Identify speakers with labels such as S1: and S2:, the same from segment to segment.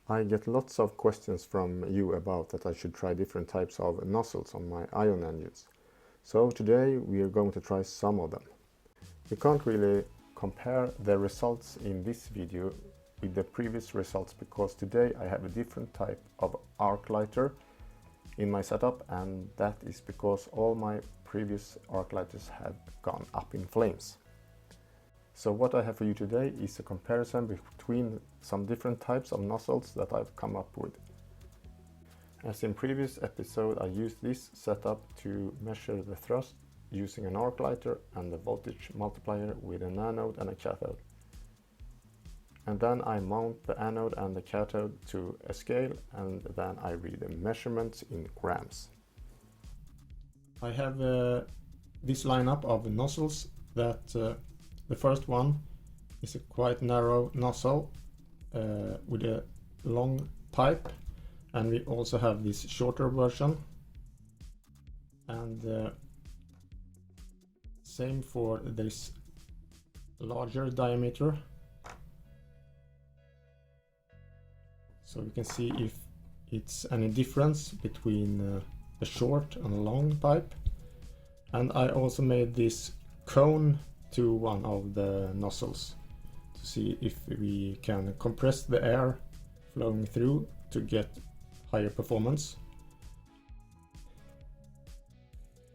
S1: I get lots of questions from you about that I should try different types of nozzles on my ion engines. So today we are going to try some of them. We can't really compare the results in this video with the previous results because today I have a different type of arc lighter in my setup, and that is because all my previous arc lighters have gone up in flames. So what I have for you today is a comparison between some different types of nozzles that I've come up with. As in previous episode, I used this setup to measure the thrust using an arc lighter and the voltage multiplier with an anode and a cathode. And then I mount the anode and the cathode to a scale, and then I read the measurements in grams. I have this lineup of nozzles that the first one is a quite narrow nozzle with a long pipe, and we also have this shorter version, and same for this larger diameter. So we can see if it's any difference between a short and a long pipe. And I also made this cone to one of the nozzles to see if we can compress the air flowing through to get higher performance.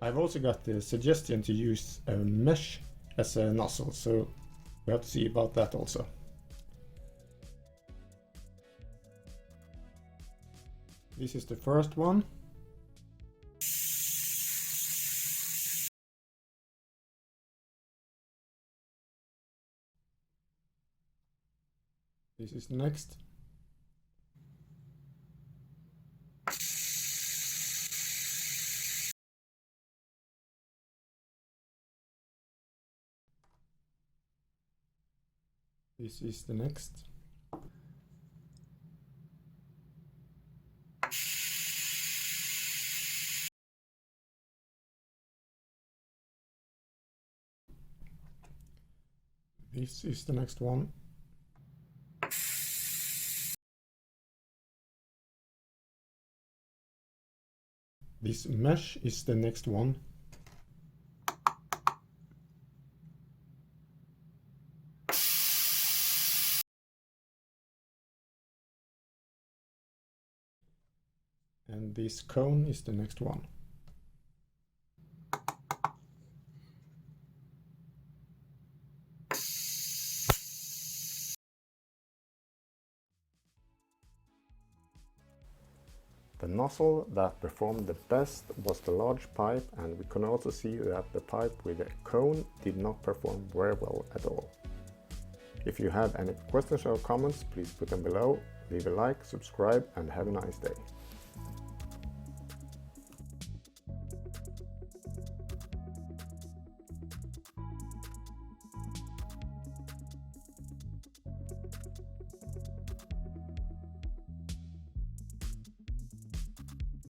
S1: I've also got the suggestion to use a mesh as a nozzle, so we have to see about that also. This is the first one. This is the next. This is the next. This is the next one. This mesh is the next one. And this cone is the next one. The nozzle that performed the best was the large pipe, and we can also see that the pipe with a cone did not perform very well at all. If you have any questions or comments, please put them below, leave a like, subscribe, and have a nice day.